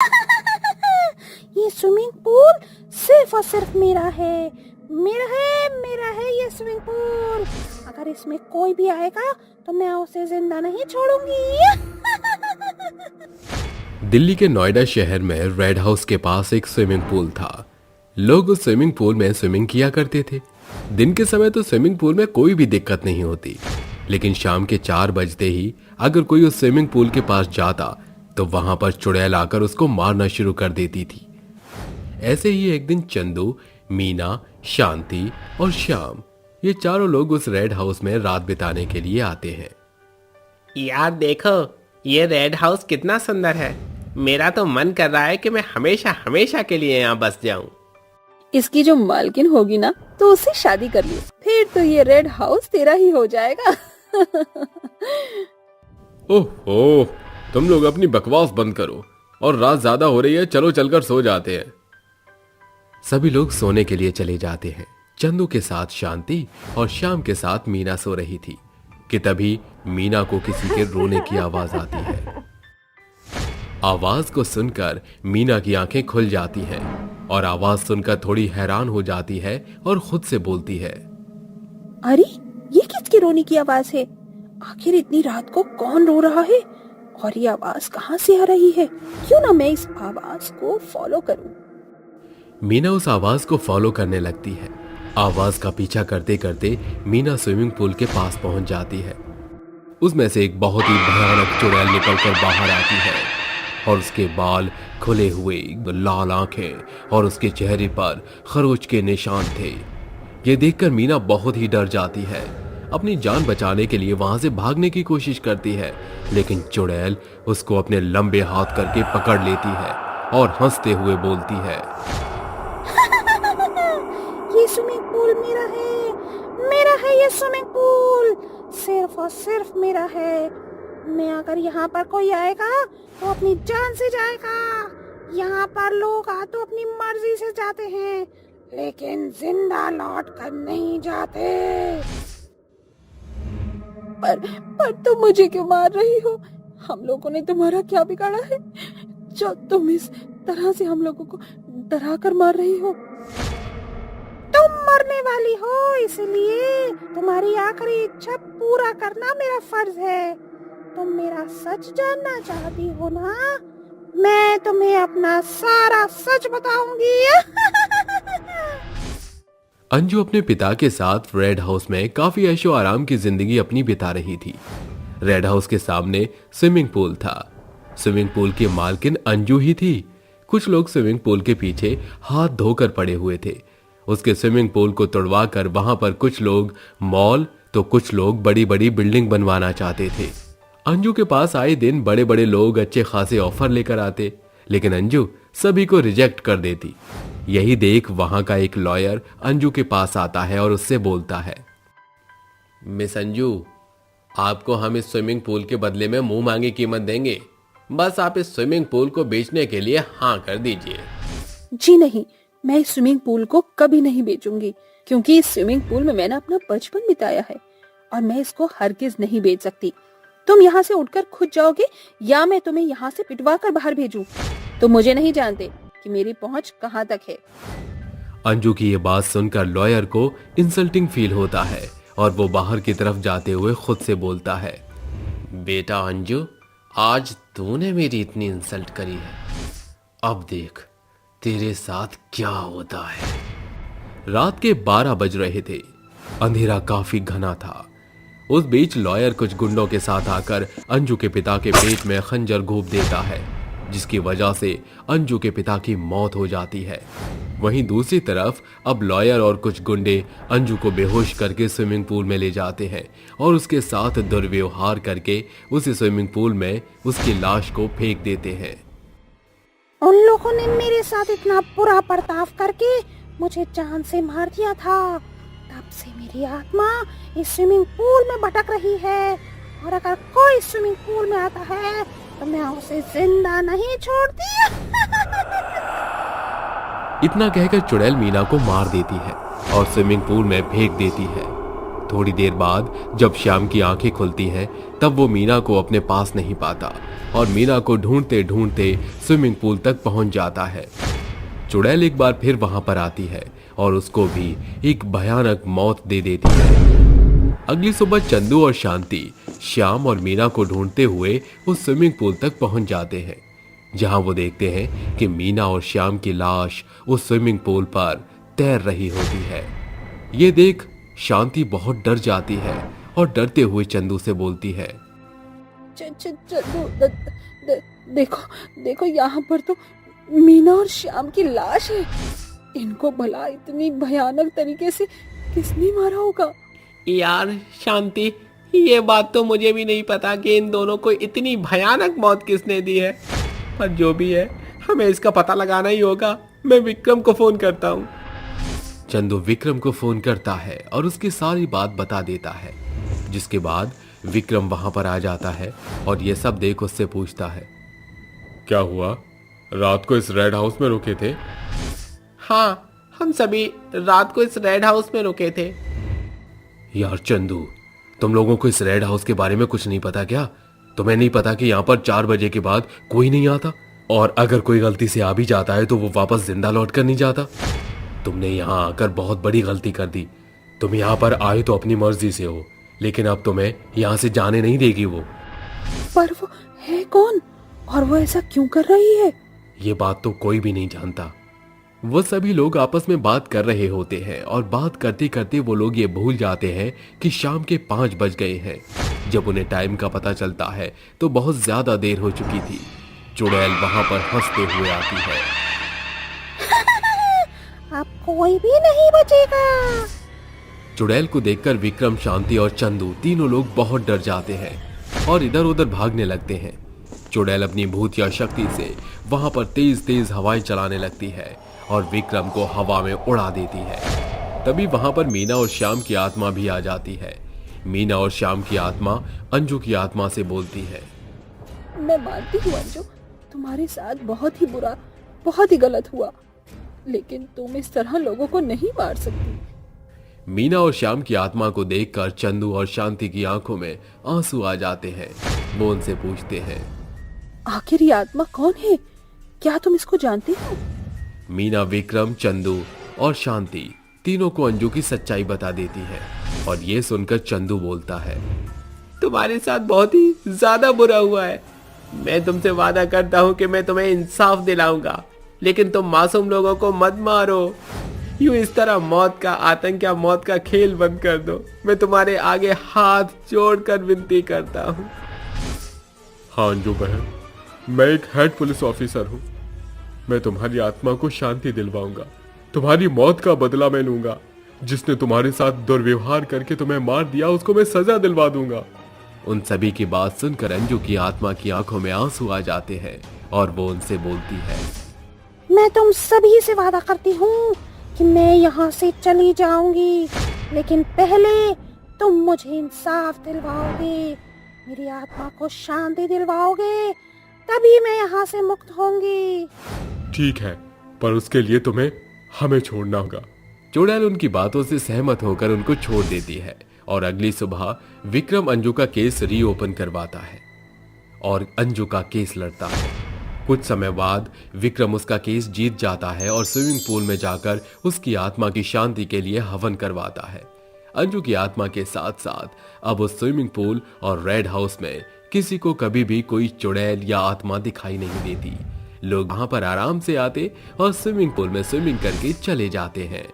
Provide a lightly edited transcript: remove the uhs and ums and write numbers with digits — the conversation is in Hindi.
ये स्विमिंग पूल सिर्फ और सिर्फ मेरा है, मेरा है ये स्विमिंग पूल। अगर इसमें कोई भी आएगा तो मैं उसे जिंदा नहीं छोड़ूंगी। दिल्ली के नोएडा शहर में रेड हाउस के पास एक स्विमिंग पूल था। लोग उस स्विमिंग पूल में स्विमिंग किया करते थे। दिन के समय तो स्विमिंग पूल में कोई भी दिक्कत नहीं होती, लेकिन शाम के 4 बजते ही अगर कोई उस स्विमिंग पूल के पास जाता तो वहां पर चुड़ैल आकर उसको मारना शुरू कर देती थी। ऐसे ही एक दिन चंदू, मीना, शांति और श्याम, ये चारों लोग उस रेड हाउस में रात बिताने के लिए आते हैं। यार देखो, ये रेड हाउस कितना सुंदर है। मेरा तो मन कर रहा है कि मैं हमेशा हमेशा के लिए यहाँ बस जाऊं। इसकी जो मालकिन होगी ना तो उससे शादी कर लियो, फिर तो ये रेड हाउस तेरा ही हो जाएगा। ओहो, तुम लोग अपनी बकवास बंद करो और रात ज्यादा हो रही है, चलो चलकर सो जाते हैं। सभी लोग सोने के लिए चले जाते हैं। चंदू के साथ शांति और श्याम के साथ मीना सो रही थी कि तभी मीना को किसी के रोने की आवाज आती है। आवाज को सुनकर मीना की आंखें खुल जाती हैं और आवाज सुनकर थोड़ी हैरान हो जाती है और खुद से बोलती है, अरे ये किसके रोने की आवाज है? आखिर इतनी रात को कौन रो रहा है और ये आवाज कहाँ से आ रही है? क्यों ना मैं इस आवाज को फॉलो करूं? मीना उस आवाज को फॉलो करने लगती है। आवाज का पीछा करते करते मीना स्विमिंग पूल के पास पहुंच जाती है। उसमें से एक बहुत ही भयानक चुड़ैल निकलकर बाहर आती है और उसके बाल खुले हुए, लाल आंखें और उसके चेहरे पर खरोच के निशान थे। ये देखकर मीना बहुत ही डर जाती है। अपनी जान बचाने के लिए वहां से भागने की कोशिश करती है, लेकिन चुड़ैल उसको अपने लंबे हाथ करके पकड़ लेती है और हंसते हुए बोलती है, ये स्विमिंग पूल मेरा है ये स्विमिंग पूल सिर्फ और सिर्फ मेरा है। मैं अगर यहाँ पर कोई आएगा तो अपनी जान से जाएगा। यहाँ पर लोग आ तो अपनी मर्जी से जाते हैं, लेकिन जिंदा लौट कर नहीं जाते। पर तुम मुझे क्यों मार रही हो? हम लोगों ने तुम्हारा क्या बिगाड़ा है जो तुम इस तरह से हम लोगों को डरा कर मार रही हो? तुम मरने वाली हो, इसलिए तुम्हारी आखिरी इच्छा पूरा करना मेरा फर्ज है। तुम मेरा सच जानना चाहती हो ना? मैं तुम्हें अपना सारा सच बताऊंगी। अंजू अपने पिता के साथ रेड हाउस में काफी ऐशो आराम की जिंदगी अपनी बिता रही थी। रेड हाउस के सामने स्विमिंग पूल था। स्विमिंग पूल की मालकिन अंजू ही थी। कुछ लोग स्विमिंग पूल के पीछे हाथ धोकर पड़े हुए थे। उसके स्विमिंग पूल को तोड़वाकर वहां पर कुछ लोग मॉल तो कुछ लोग बड़ी बड़ी बिल्डिंग बनवाना चाहते थे। अंजू के पास आए दिन बड़े बड़े लोग अच्छे खासे ऑफर लेकर आते, लेकिन अंजू सभी को रिजेक्ट कर देती। यही देख वहां का एक लॉयर अंजू के पास आता है और उससे बोलता है, मिस अंजू, आपको हम इस स्विमिंग पूल के बदले में मुंह मांगी कीमत देंगे। बस आप इस स्विमिंग पूल को बेचने के लिए हाँ कर दीजिए। जी नहीं, मैं इस स्विमिंग पूल को कभी नहीं बेचूंगी, क्योंकि इस स्विमिंग पूल में मैंने अपना बचपन बिताया है और मैं इसको हरगिज नहीं बेच सकती। तुम यहाँ से उठकर खुद जाओगे या मैं तुम्हें यहाँ से पिटवा कर बाहर भेजूं? तुम मुझे नहीं जानते कि मेरी पहुंच कहाँ तक है। अंजू की ये बात सुनकर लॉयर को इंसल्टिंग फील होता है और वो बाहर की तरफ जाते हुए खुद से बोलता है, बेटा अंजू, आज तूने मेरी इतनी इंसल्ट करी है, अब देख तेरे साथ क्या होता है। रात के 12 बज रहे थे। अंधेरा काफी घना था। उस बीच लॉयर कुछ गुंडों के साथ आकर अंजू के पिता के पेट में खंजर घोंप देता है, जिसकी वजह से अंजू के पिता की मौत हो जाती है। वहीं दूसरी तरफ अब लॉयर और कुछ गुंडे अंजू को बेहोश करके स्विमिंग पूल में ले जाते हैं और उसके साथ दुर्व्यवहार करके उस स्विमिंग पूल में उसकी लाश को फेंक देते हैं। उन लोगों ने मेरे साथ इतना बुरा बर्ताव करके मुझे जान से मार दिया था। तब से मेरी आत्मा इस स्विमिंग पूल में भटक रही है और अगर कोई स्विमिंग पूल में आता है तो मैं उसे जिंदा नहीं छोड़ती। इतना कहकर चुड़ैल मीना को मार देती है और स्विमिंग पूल में फेंक देती है। थोड़ी देर बाद जब श्याम की आंखें खुलती हैं तब वो मीना को अपने पास नहीं पाता और मीना को ढूंढते ढूंढते स्विमिंग पूल तक पहुंच जाता है। चुड़ैल एक बार फिर वहां पर आती है और उसको भी एक भयानक मौत दे देती है। अगली सुबह चंदू और शांति श्याम और मीना को ढूंढते हुए उस स्विमिंग पूल तक पहुंच जाते हैं, जहां वो देखते हैं कि मीना और श्याम की लाश उस स्विमिंग पूल पर तैर रही होती है। ये देख शांति बहुत डर जाती है और डरते हुए चंदू से बोलती है, चंदू देखो देखो, यहाँ पर तो मीना और श्याम की लाश है। इनको भला इतनी भयानक तरीके से किसने मारा होगा? यार शांति, ये बात तो मुझे भी नहीं पता कि इन दोनों को इतनी भयानक मौत किसने दी है, पर जो भी है हमें इसका पता लगाना ही होगा। मैं विक्रम को फोन करता हूँ। चंदू विक्रम को फोन करता है और उसकी सारी बात बता देता है, जिसके बाद विक्रम वहां पर आ जाता है और ये सब देख उससे पूछता है, क्या हुआ, रात को इस रेड हाउस में रुके थे? हाँ, हम सभी रात को इस रेड हाउस में रुके थे। यार चंदू, तुम लोगों को इस रेड हाउस के बारे में कुछ नहीं पता क्या? तुम्हें नहीं पता कि यहाँ पर 4 बजे के बाद कोई नहीं आता, और अगर कोई गलती से आ भी जाता है तो वो वापस जिंदा लौट कर नहीं जाता। तुमने यहाँ आकर बहुत बड़ी गलती कर दी। तुम यहाँ पर आए तो अपनी मर्जी से हो, लेकिन अब तुम्हें यहाँ से जाने नहीं देगी वो। पर वो है कौन और वो ऐसा क्यों कर रही है? ये बात तो कोई भी नहीं जानता। वो सभी लोग आपस में बात कर रहे होते हैं और बात करते करते वो लोग ये भूल जाते हैं कि शाम के 5 बज गए हैं। जब उन्हें टाइम का पता चलता है तो बहुत ज्यादा देर हो चुकी थी। चुड़ैल वहां पर हंसते हुए आती है। अब कोई भी नहीं बचेगा। चुड़ैल को देखकर विक्रम, शांति और चंदू तीनों लोग बहुत डर जाते हैं और इधर उधर भागने लगते हैं। चुड़ैल अपनी भूतिया शक्ति से वहां पर तेज तेज हवाएं चलाने लगती है और विक्रम को हवा में उड़ा देती है। तभी वहां पर मीना और श्याम की आत्मा भी आ जाती है। मीना और श्याम की आत्मा अंजू की आत्मा से बोलती है, मैं मानती हूँ अंजू, तुम्हारे साथ बहुत ही बुरा, बहुत ही गलत हुआ, लेकिन तुम इस तरह लोगों को नहीं मार सकती। मीना और श्याम की आत्मा को देखकर चंदू और शांति की आंखों में आंसू आ जाते हैं। वो उनसे पूछते हैं, आखिर ये आत्मा कौन है? क्या तुम इसको जानती हो? मीना विक्रम, चंदू और शांति तीनों को अंजू की सच्चाई बता देती है और ये सुनकर चंदू बोलता है, तुम्हारे साथ बहुत ही ज्यादा बुरा हुआ है। मैं तुमसे वादा करता हूँ कि मैं तुम्हें इंसाफ दिलाऊंगा, लेकिन तुम मासूम लोगों को मत मारो। यूं इस तरह मौत का आतंक या मौत का खेल बंद कर दो। मैं तुम्हारे आगे हाथ जोड़कर विनती करता हूँ। हाँ अंजू बहन, मैं एक हेड पुलिस ऑफिसर हूँ। मैं तुम्हारी आत्मा को शांति दिलवाऊंगा। तुम्हारी मौत का बदला मैं लूंगा। जिसने तुम्हारे साथ दुर्व्यवहार करके तुम्हें मार दिया उसको मैं सजा दिलवा दूंगा। उन सभी की बात सुनकर अंजू की आत्मा की आंखों में आंसू आ जाते हैं और वो उनसे बोलती है, मैं तुम सभी से वादा करती हूँ कि मैं यहाँ से चली जाऊंगी, लेकिन पहले तुम मुझे इंसाफ दिलवाओगे, मेरी आत्मा को शांति दिलवाओगे, तभी मैं यहाँ से मुक्त होंगी। ठीक है, पर उसके लिए तुम्हें हमें छोड़ना होगा। चुड़ैल उनकी बातों से सहमत होकर उनको छोड़ देती है और अगली सुबह विक्रम अंजू का केस रीओपन करवाता है और अंजू का केस लड़ता है। कुछ समय बाद विक्रम उसका केस जीत जाता है और स्विमिंग पूल में जाकर उसकी आत्मा की शांति के लिए हवन करवाता है। अंजू की आत्मा के साथ साथ अब उस स्विमिंग पूल और रेड हाउस में किसी को कभी भी कोई चुड़ैल या आत्मा दिखाई नहीं देती। लोग वहां पर आराम से आते और स्विमिंग पूल में स्विमिंग करके चले जाते हैं।